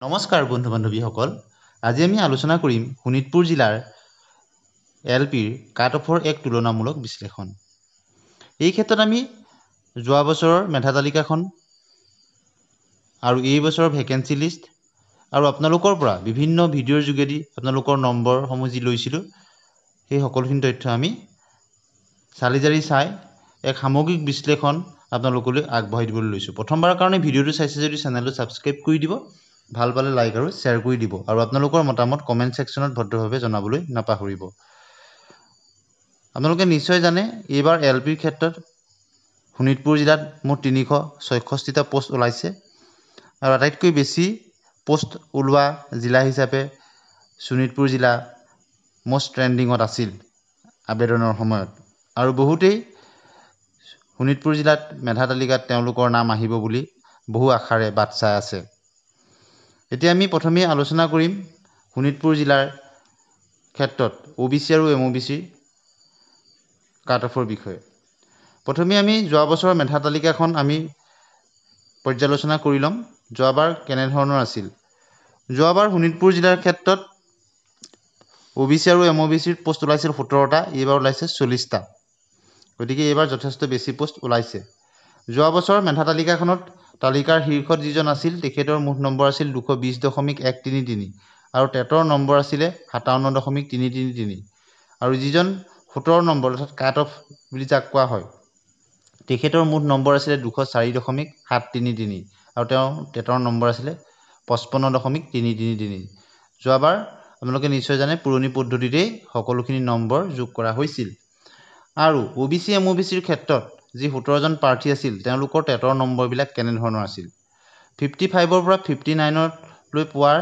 নমস্কাৰ বন্ধু বান্ধৱীসকল আজি আমি আলোচনা কৰিম শোণিতপুৰ জিলাৰ এলপিৰ কাট অফৰ এক তুলনামূলক বিশ্লেষণ। এই ক্ষেত্ৰত আমি যোৱা বছৰৰ মেধা তালিকাখন আৰু এই বছৰৰ ভেকেন্সি লিষ্ট আৰু আপোনালোকৰ পৰা বিভিন্ন ভিডিঅ'ৰ যোগেদি আপোনালোকৰ নম্বৰসমূহ যি লৈছিলোঁ সেই সকলোখিনি তথ্য আমি চালি জাৰি চাই এক সামগ্ৰিক বিশ্লেষণ আপোনালোকলৈ আগবঢ়াই দিবলৈ লৈছোঁ। প্ৰথমবাৰৰ কাৰণে ভিডিঅ'টো চাইছে যদি চেনেলটো ছাবস্ক্ৰাইব কৰি দিব, ভাল পালে লাইক আৰু শ্বেয়াৰ কৰি দিব আৰু আপোনালোকৰ মতামত কমেণ্ট ছেকশ্যনত ভদ্ৰভাৱে জনাবলৈ নাপাহৰিব। আপোনালোকে নিশ্চয় জানে এইবাৰ এলপিৰ ক্ষেত্ৰত শোণিতপুৰ জিলাত মুঠ 366টা পোষ্ট ওলাইছে আৰু আটাইতকৈ বেছি পোষ্ট ওলোৱা জিলা হিচাপে শোণিতপুৰ জিলা মষ্ট ট্ৰেণ্ডিঙত আছিল আবেদনৰ সময়ত আৰু বহুতেই শোণিতপুৰ জিলাত মেধা তালিকাত তেওঁলোকৰ নাম আহিব বুলি বহু আশাৰে বাট চাই আছে। এতিয়া আমি প্ৰথমে আলোচনা কৰিম শোণিতপুৰ জিলাৰ ক্ষেত্ৰত OBC আৰু MOBCৰ কাট অফৰ বিষয়ে। প্ৰথমে আমি যোৱা বছৰৰ মেধা তালিকাখন আমি পৰ্যালোচনা কৰি ল'ম। যোৱাবাৰ কেনেধৰণৰ আছিল। যোৱাবাৰ শোণিতপুৰ জিলাৰ ক্ষেত্ৰত OBC আৰু MOBCৰ পোষ্ট ওলাইছিল 17টা, এইবাৰ ওলাইছে 40টা। গতিকে এইবাৰ যথেষ্ট বেছি পোষ্ট ওলাইছে। যোৱা বছৰ মেধা তালিকাখনত তালিকাৰ শীৰ্ষত যিজন আছিল তেখেতৰ মুঠ নম্বৰ আছিল 220.133 আৰু টেটৰ নম্বৰ আছিলে 57.333 আৰু যিজন 17 নম্বৰ অৰ্থাৎ কাট অফ বুলি যাক কোৱা হয় তেখেতৰ মুঠ নম্বৰ আছিলে 204.733 আৰু তেওঁৰ টেটৰ নম্বৰ আছিলে 55.333। যোৱাবাৰ আপোনালোকে নিশ্চয় জানে পুৰণি পদ্ধতিতেই সকলোখিনি নম্বৰ যোগ কৰা হৈছিল আৰু OBC MOBCৰ ক্ষেত্ৰত যি 17জন প্ৰাৰ্থী আছিল তেওঁলোকৰ টেটৰ নম্বৰবিলাক কেনেধৰণৰ আছিল। 55ৰ পৰা 59লৈ পোৱাৰ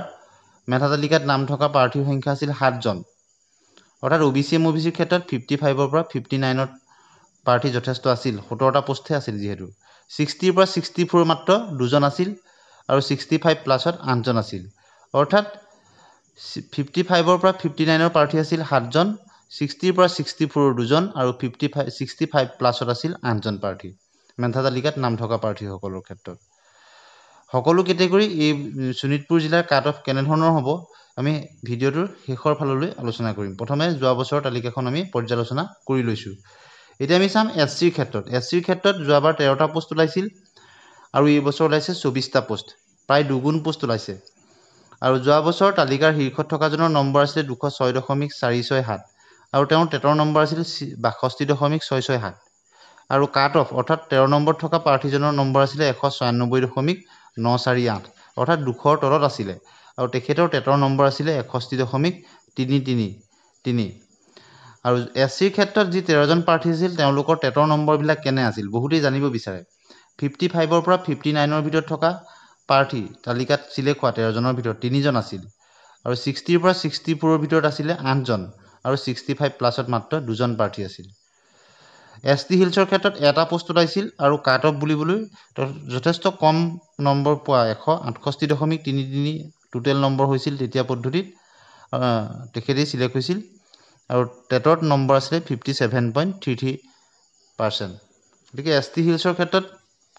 মেধা তালিকাত নাম থকা প্ৰাৰ্থীৰ সংখ্যা আছিল 7জন। অৰ্থাৎ OBC MOBCৰ ক্ষেত্ৰত 55ৰ পৰা 59ত প্ৰাৰ্থী যথেষ্ট আছিল, 17টা পোষ্টহে আছিল যিহেতু। 60ৰ পৰা 64 মাত্ৰ 2জন আছিল আৰু 65 প্লাছত 8জন আছিল। অৰ্থাৎ 55ৰ পৰা 59ৰ প্ৰাৰ্থী আছিল 7জন, 60ৰ পৰা 64ৰ 2জন আৰু 65 প্লাছত আছিল 8জন প্ৰাৰ্থী মেধা তালিকাত নাম থকা প্ৰাৰ্থীসকলৰ ক্ষেত্ৰত। সকলো কেটেগৰী এই শোণিতপুৰ জিলাৰ কাট অফ কেনেধৰণৰ হ'ব আমি ভিডিঅ'টোৰ শেষৰ ফাললৈ আলোচনা কৰিম। প্ৰথমে যোৱা বছৰৰ তালিকাখন আমি পৰ্যালোচনা কৰি লৈছোঁ। এতিয়া আমি চাম SCৰ ক্ষেত্ৰত। SCৰ ক্ষেত্ৰত যোৱাবাৰ 13টা পোষ্ট ওলাইছিল আৰু এই বছৰ ওলাইছে 24টা পোষ্ট, প্ৰায় দুগুণ পোষ্ট ওলাইছে। আৰু যোৱা বছৰ তালিকাৰ শীৰ্ষত থকাজনৰ নম্বৰ আছিলে 206.467 আৰু তেওঁৰ টেটৰ নম্বৰ আছিল 62.667 আৰু কাট অফ অৰ্থাৎ 13 নম্বৰত থকা প্ৰাৰ্থীজনৰ নম্বৰ আছিলে 196.948 অৰ্থাৎ 200ৰ তলত আছিলে আৰু তেখেতৰ টেটৰ নম্বৰ আছিলে 61.333 আৰু SCৰ ক্ষেত্ৰত যি 13জন প্ৰাৰ্থী আছিল তেওঁলোকৰ টেটৰ নম্বৰবিলাক কেনে আছিল বহুতেই জানিব বিচাৰে। 55ৰ পৰা 59ৰ ভিতৰত থকা প্ৰাৰ্থী তালিকাত চিলেক্ট হোৱা 13জনৰ ভিতৰত 3জন আছিল আৰু 60ৰ পৰা 64ৰ ভিতৰত আছিলে 8জন আৰু 65 প্লাছত মাত্ৰ 2জন প্ৰাৰ্থী আছিল। ST হিলছৰ ক্ষেত্ৰত এটা পোষ্ট ওলাইছিল আৰু কাট অফ বুলিবলৈ যথেষ্ট কম নম্বৰ পোৱা 168.33 টোটেল নম্বৰ হৈছিল তেতিয়া পদ্ধতিত তেখেতেই চিলেক্ট হৈছিল আৰু টেটত নম্বৰ আছিলে 57.33%। গতিকে ST হিলছৰ ক্ষেত্ৰত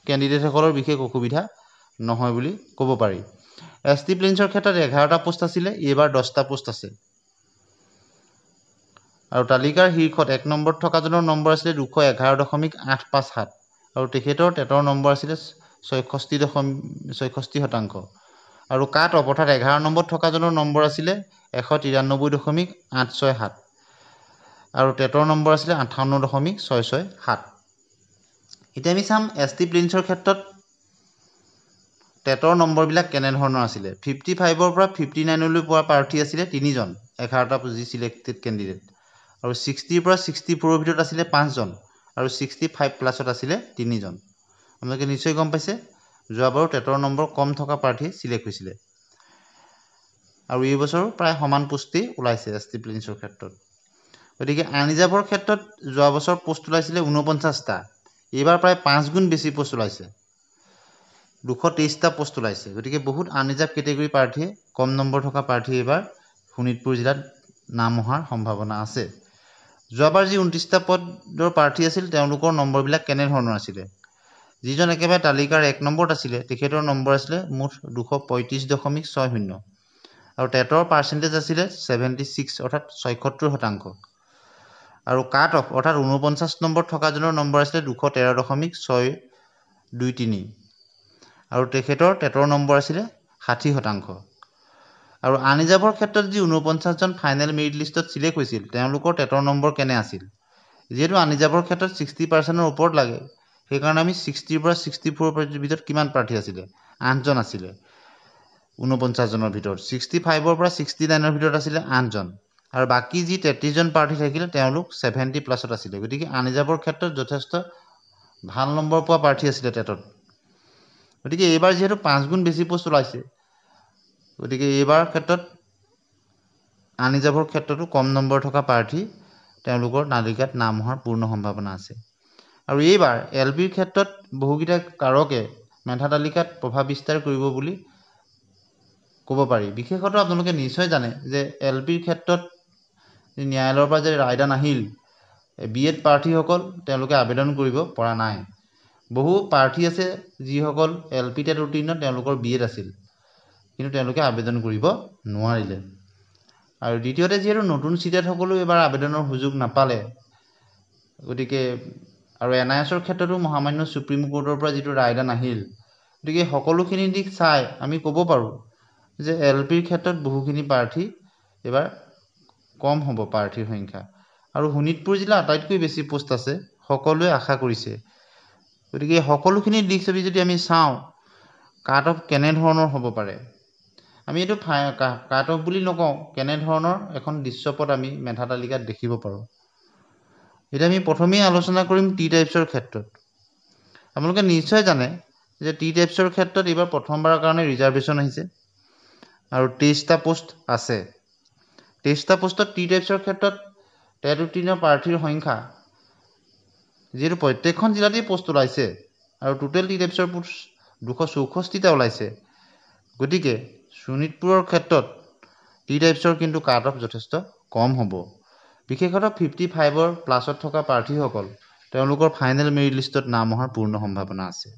কেণ্ডিডেটসকলৰ বিশেষ অসুবিধা নহয় বুলি ক'ব পাৰি। ST প্লেইনছৰ ক্ষেত্ৰত 11টা পোষ্ট আছিলে, এইবাৰ 10টা পোষ্ট আছে আৰু তালিকাৰ শীৰ্ষত 1 নম্বৰত থকাজনৰ নম্বৰ আছিলে 211.857 আৰু তেখেতৰ টেটৰ নম্বৰ আছিলে 66% আৰু কাট অফ অৰ্থাৎ 11 নম্বৰত থকাজনৰ নম্বৰ আছিলে 193.867 আৰু টেটৰ নম্বৰ আছিলে 58.667। এতিয়া আমি চাম ST প্লেইনছৰ ক্ষেত্ৰত টেটৰ নম্বৰবিলাক কেনেধৰণৰ আছিলে। 55ৰ পৰা 59লৈ পোৱা প্ৰাৰ্থী আছিলে 3জন, 11টা যি চিলেক্টেড কেণ্ডিডেট আৰু 60ৰ পৰা 64ৰ ভিতৰত আছিলে 5জন আৰু 65 প্লাছত আছিলে 3জন। আপোনালোকে নিশ্চয় গম পাইছে যোৱাবাৰো টেটৰ নম্বৰ কম থকা প্ৰাৰ্থী চিলেক্ট হৈছিলে আৰু এই বছৰো প্ৰায় সমান পোষ্টেই ওলাইছে ST প্লেইনছৰ ক্ষেত্ৰত। গতিকে আনৰিজাৰ্ভৰ ক্ষেত্ৰত যোৱা বছৰ পোষ্ট ওলাইছিলে 49টা, এইবাৰ প্ৰায় 5 গুণ বেছি পোষ্ট ওলাইছে, 223টা পোষ্ট ওলাইছে। গতিকে বহুত আনৰিজাৰ্ভ কেটেগৰী প্ৰাৰ্থীয়ে কম নম্বৰ থকা প্ৰাৰ্থী এইবাৰ শোণিতপুৰ জিলাত নাম অহাৰ সম্ভাৱনা আছে। যোৱাবাৰ যি 29টা পদৰ প্ৰাৰ্থী আছিল তেওঁলোকৰ নম্বৰবিলাক কেনেধৰণৰ আছিলে। যিজন একেবাৰে তালিকাৰ 1 নম্বৰত আছিলে তেখেতৰ নম্বৰ আছিলে মুঠ 235.60 আৰু টেটৰ পাৰ্চেণ্টেজ আছিলে 76 অৰ্থাৎ 76%। আৰু কাট অফ অৰ্থাৎ 49 নম্বৰত থকাজনৰ নম্বৰ আছিলে 213.623 আৰু তেখেতৰ টেটৰ নম্বৰ আছিলে 60%। আৰু আনৰিজাৰ্ভৰ ক্ষেত্ৰত যি 49জন ফাইনেল মেৰিট লিষ্টত চিলেক্ট হৈছিল তেওঁলোকৰ টেটৰ নম্বৰ কেনে আছিল? যিহেতু আনৰিজাৰ্ভৰ ক্ষেত্ৰত 60%ৰ ওপৰত লাগে, সেইকাৰণে আমি 60ৰ পৰা 64ৰ ভিতৰত কিমান প্ৰাৰ্থী আছিলে? 8জন আছিলে 49জনৰ ভিতৰত। 65ৰ পৰা 69ৰ ভিতৰত আছিলে 8জন আৰু বাকী যি 33জন প্ৰাৰ্থী থাকিলে তেওঁলোক 70+ আছিলে। গতিকে আনৰিজাৰ্ভৰ ক্ষেত্ৰত যথেষ্ট ভাল নম্বৰ পোৱা প্ৰাৰ্থী আছিলে টেটত। গতিকে এইবাৰ যিহেতু 5 গুণ বেছি পোষ্ট ওলাইছে, গতিকে এইবাৰ ক্ষেত্ৰত আনৰিজাৰ্ভৰ ক্ষেত্ৰতো কম নম্বৰ থকা প্ৰাৰ্থী তেওঁলোকৰ তালিকাত নাম হোৱাৰ পূৰ্ণ সম্ভাৱনা আছে। আৰু এইবাৰ LPৰ ক্ষেত্ৰত বহুকেইটা কাৰকে মেধা তালিকাত প্ৰভাৱ বিস্তাৰ কৰিব বুলি ক'ব পাৰি। বিশেষত আপোনালোকে নিশ্চয় জানে যে LPৰ ক্ষেত্ৰত ন্যায়ালয়ৰ পৰা যে ৰায়দান আহিল, BEd প্ৰাৰ্থীসকল তেওঁলোকে আবেদন কৰিব পৰা নাই। বহু প্ৰাৰ্থী আছে যিসকল LP টেট উত্তীৰ্ণ তেওঁলোকৰ BEd আছিল, কিন্তু তেওঁলোকে আবেদন কৰিব নোৱাৰিলে। আৰু দ্বিতীয়তে যিহেতু নতুন চিটেটসকলেও এইবাৰ আবেদনৰ সুযোগ নাপালে, গতিকে আৰু NISৰ ক্ষেত্ৰতো মহামান্য সুপ্ৰিম কোৰ্টৰ পৰা যিটো ৰায়দান আহিল, গতিকে সকলোখিনি দিশ চাই আমি ক'ব পাৰোঁ যে LPৰ ক্ষেত্ৰত বহুখিনি প্ৰাৰ্থী এইবাৰ কম হ'ব প্ৰাৰ্থীৰ সংখ্যা। আৰু শোণিতপুৰ জিলা আটাইতকৈ বেছি পোষ্ট আছে, সকলোৱে আশা কৰিছে। গতিকে সকলোখিনি দিশ যদি আমি চাওঁ, কাট অফ কেনেধৰণৰ হ'ব পাৰে, আমি এইটো কাট অফ বুলি নকওঁ, কেনেধৰণৰ এখন দৃশ্যপট আমি মেধা তালিকাত দেখিব পাৰোঁ। এতিয়া আমি প্ৰথমেই আলোচনা কৰিম টি টাইপছৰ ক্ষেত্ৰত। আপোনালোকে নিশ্চয় জানে যে টি টাইপছৰ ক্ষেত্ৰত এইবাৰ প্ৰথমবাৰৰ কাৰণে ৰিজাৰ্ভেশ্যন আহিছে আৰু 23টা পোষ্ট আছে। 23টা পোষ্টত টি টাইপছৰ ক্ষেত্ৰত টেট উত্তীৰ্ণ প্ৰাৰ্থীৰ সংখ্যা, যিহেতু প্ৰত্যেকখন জিলাতেই পোষ্ট ওলাইছে আৰু টোটেল টি টাইপছৰ পোষ্ট 264টা ওলাইছে, গতিকে শোণিতপুৰৰ ক্ষেত্ৰত টি টাইপছৰ কিন্তু কাট অফ যথেষ্ট কম হ'ব। বিশেষত 55+ থকা প্ৰাৰ্থীসকল তেওঁলোকৰ ফাইনেল মেৰিট লিষ্টত নাম অহাৰ পূৰ্ণ সম্ভাৱনা আছে।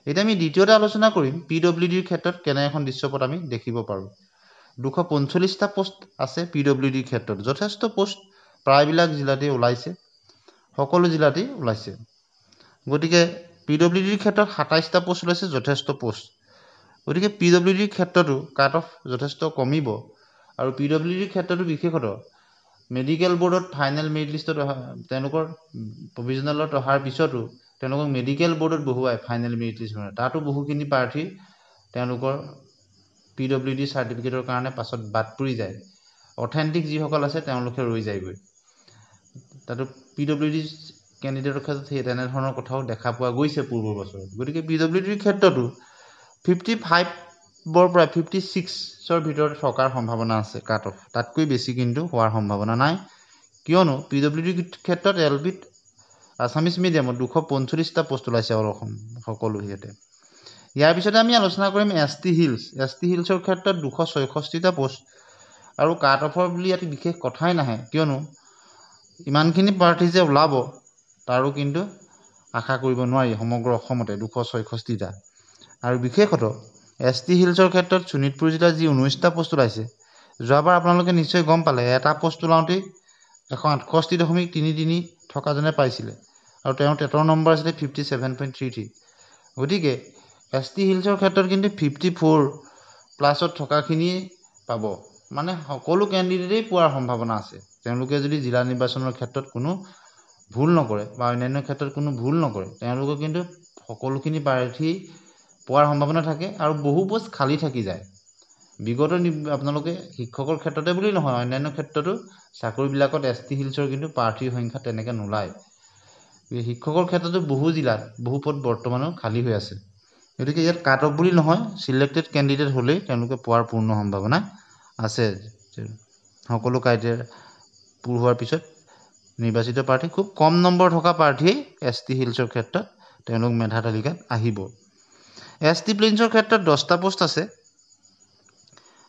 এতিয়া আমি দ্বিতীয়তে আলোচনা কৰিম PWDৰ ক্ষেত্ৰত কেনে এখন দৃশ্যপট আমি দেখিব পাৰোঁ। 245টা পোষ্ট আছে PWDৰ ক্ষেত্ৰত, যথেষ্ট পোষ্ট প্ৰায়বিলাক জিলাতেই ওলাইছে, সকলো জিলাতেই ওলাইছে। গতিকে PWDৰ ক্ষেত্ৰত 27টা পোষ্ট ওলাইছে, যথেষ্ট পোষ্ট। গতিকে PWDৰ ক্ষেত্ৰতো কাট অফ যথেষ্ট কমিব আৰু PWDৰ ক্ষেত্ৰতো বিশেষত মেডিকেল বোৰ্ডত ফাইনেল মেৰিট লিষ্টত তেওঁলোকৰ প্ৰভিজনেলত অহাৰ পিছতো তেওঁলোকক মেডিকেল বোৰ্ডত বহুৱাই ফাইনেল মেৰিট লিষ্ট বনায়, তাতো বহুখিনি প্ৰাৰ্থী তেওঁলোকৰ PWD চাৰ্টিফিকেটৰ কাৰণে পাছত বাদ পৰি যায়। অথেণ্টিক যিসকল আছে তেওঁলোকে ৰৈ যায়গৈ। তাতো PWD কেণ্ডিডেটৰ ক্ষেত্ৰত সেই তেনেধৰণৰ কথাও দেখা পোৱা গৈছে পূৰ্বৰ বছৰত। গতিকে PWDৰ ক্ষেত্ৰতো 55ৰ পৰা 56ৰ ভিতৰত থকাৰ সম্ভাৱনা আছে কাট অফ, তাতকৈ বেছি কিন্তু হোৱাৰ সম্ভাৱনা নাই। কিয়নো PWDৰ ক্ষেত্ৰত LPত আছামিজ মিডিয়ামত 245টা পোষ্ট ওলাইছে অসম সকলো ইয়াতে। ইয়াৰ পিছতে আমি আলোচনা কৰিম ST হিলছ। ST হিলছৰ ক্ষেত্ৰত 266টা পোষ্ট আৰু কাট অফৰ বুলি ইয়াত বিশেষ কথাই নাহে, কিয়নো ইমানখিনি প্ৰাৰ্থী যে ওলাব তাৰো কিন্তু আশা কৰিব নোৱাৰি সমগ্ৰ অসমতে 266টা। আৰু বিশেষত ST হিলছৰ ক্ষেত্ৰত শোণিতপুৰ জিলাৰ যি 19টা পোষ্ট ওলাইছে, যোৱাবাৰ আপোনালোকে নিশ্চয় গম পালে এটা পোষ্ট ওলাওঁতেই 168.33 থকাজনে পাইছিলে আৰু তেওঁৰ টেটৰ নম্বৰ আছিলে 57.33। গতিকে ST হিলছৰ ক্ষেত্ৰত কিন্তু 54+ থকাখিনিয়ে পাব, মানে সকলো কেণ্ডিডেটেই পোৱাৰ সম্ভাৱনা আছে। তেওঁলোকে যদি জিলা নিৰ্বাচনৰ ক্ষেত্ৰত কোনো ভুল নকৰে বা অন্যান্য ক্ষেত্ৰত কোনো ভুল নকৰে, তেওঁলোকে কিন্তু সকলোখিনি প্ৰাৰ্থী পোৱাৰ সম্ভাৱনা থাকে আৰু বহু পোষ্ট খালী থাকি যায়। বিগত আপোনালোকে শিক্ষকৰ ক্ষেত্ৰতে বুলি নহয়, অন্যান্য ক্ষেত্ৰতো চাকৰিবিলাকত ST হিলছৰ কিন্তু প্ৰাৰ্থীৰ সংখ্যা তেনেকৈ নোলায়। শিক্ষকৰ ক্ষেত্ৰতো বহু জিলাত বহু পদ বৰ্তমানেও খালী হৈ আছে। গতিকে ইয়াত কাট অফ বুলি নহয়, চিলেক্টেড কেণ্ডিডেট হ'লেই তেওঁলোকে পোৱাৰ পূৰ্ণ সম্ভাৱনা আছে। সকলো ক্ৰাইটেৰিয়া পূৰ হোৱাৰ পিছত নিৰ্বাচিত প্ৰাৰ্থী, খুব কম নম্বৰ থকা প্ৰাৰ্থীয়ে ST হিলছৰ ক্ষেত্ৰত তেওঁলোক মেধা তালিকাত আহিব। ST প্লেইনছৰ ক্ষেত্ৰত 10টা পোষ্ট আছে।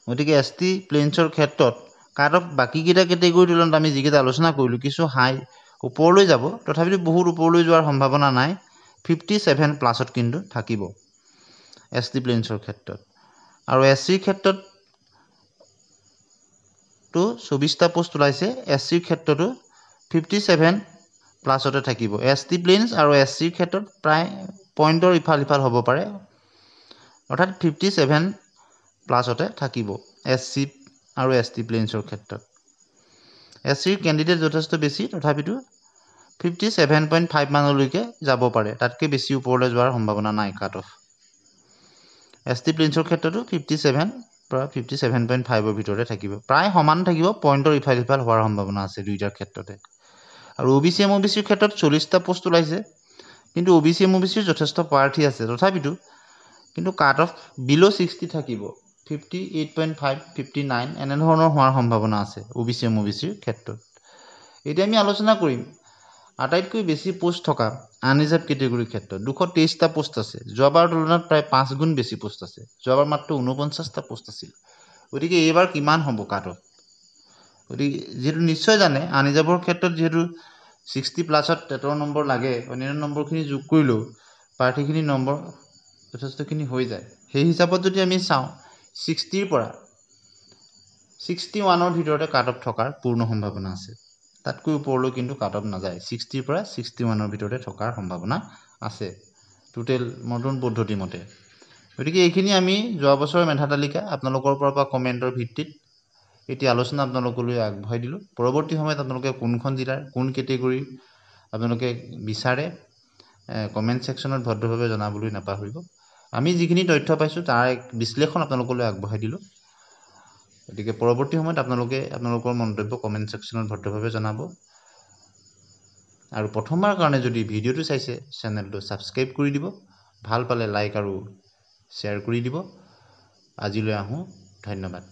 গতিকে ST প্লেইনছৰ ক্ষেত্ৰত কাট অফ বাকীকেইটা কেটেগৰীৰ তুলনাত আমি যিকেইটা আলোচনা কৰিলোঁ কিছু হাই ওপৰলৈ যাব, তথাপিতো বহুত ওপৰলৈ যোৱাৰ সম্ভাৱনা নাই। 57 প্লাছত কিন্তু থাকিব ST প্লেনছৰ ক্ষেত্ৰত আৰু SCৰ ক্ষেত্ৰত তো 24টা পোষ্ট ওলাইছে SCৰ ক্ষেত্ৰতো 57 প্লাছতে থাকিব ST প্লেনছ আৰু SCৰ ক্ষেত্ৰত প্ৰায় পইণ্টৰ ইফাল হ'ব পাৰে অৰ্থাৎ 57 প্লাছতে থাকিব SC আৰু ST প্লেনছৰ ক্ষেত্ৰত SCৰ কেণ্ডিডেট যথেষ্ট বেছি তথাপিতো 57.5 মানলৈকে যাব পাৰে তাতকৈ বেছি ওপৰলৈ যোৱাৰ সম্ভাৱনা নাই কাট অফ ST প্লেনছৰ ক্ষেত্ৰতো 57 পৰা 57.5ৰ ভিতৰতে থাকিব প্ৰায় সমান থাকিব পইণ্টৰ ইফাল হোৱাৰ সম্ভাৱনা আছে দুইটাৰ ক্ষেত্ৰতে আৰু OBC MOBCৰ ক্ষেত্ৰত 40টা পোষ্ট ওলাইছে কিন্তু OBC MOBCৰ যথেষ্ট প্ৰাৰ্থী আছে তথাপিতো কিন্তু কাট অফ বিলো 60 থাকিব 58.5 59 এনেধৰণৰ হোৱাৰ সম্ভাৱনা আছে OBC MOBCৰ ক্ষেত্ৰত এতিয়া আমি আলোচনা কৰিম আটাইতকৈ বেছি পোষ্ট থকা আনৰিজাৰ্ভ কেটেগৰীৰ ক্ষেত্ৰত 223টা পোষ্ট আছে যোৱাবাৰৰ তুলনাত প্ৰায় 5 গুণ বেছি পোষ্ট আছে যোৱাবাৰ মাত্ৰ 49টা পোষ্ট আছিল গতিকে এইবাৰ কিমান হ'ব কাট অফ গতিকে যেহেতু নিশ্চয় জানে আনৰিজাৰ্ভৰ ক্ষেত্ৰত যেহেতু 60 প্লাছত টেটৰ নম্বৰ লাগে অন্যান্য নম্বৰখিনি যোগ কৰিলেও প্ৰাৰ্থীখিনি নম্বৰ যথেষ্টখিনি হৈ যায় সেই হিচাপত যদি আমি চাওঁ 60ৰ পৰা 61ৰ ভিতৰতে কাট অফ থকাৰ পূৰ্ণ সম্ভাৱনা আছে তাতকৈ ওপৰলৈ কিন্তু কাট অফ নাযায় 60ৰ পৰা 61ৰ ভিতৰতে থকাৰ সম্ভাৱনা আছে টোটেল মডাৰ্ণ পদ্ধতি মতে গতিকে এইখিনি আমি যোৱা বছৰৰ মেধা তালিকা আপোনালোকৰ পৰা কমেণ্টৰ ভিত্তিত এতিয়া আলোচনা আপোনালোকলৈ আগবঢ়াই দিলোঁ পৰৱৰ্তী সময়ত আপোনালোকে কোনখন জিলাৰ কোন কেটেগৰীৰ আপোনালোকে বিচাৰে কমেণ্ট ছেকশ্যনত ভদ্ৰভাৱে জনাবলৈ নাপাহৰিব আমি যিখিনি তথ্য পাইছোঁ তাৰ এক বিশ্লেষণ আপোনালোকলৈ আগবঢ়াই দিলোঁ গতিকে পৰৱৰ্তী সময়ত আপোনালোকে আপোনালোকৰ মন্তব্য কমেণ্ট ছেকশ্যনত ভদ্ৰভাৱে জনাব আৰু প্ৰথমবাৰৰ কাৰণে যদি ভিডিঅ'টো চাইছে চেনেলটো ছাবস্ক্ৰাইব কৰি দিব ভাল পালে লাইক আৰু শ্বেয়াৰ কৰি দিব আজিলৈ আহোঁ ধন্যবাদ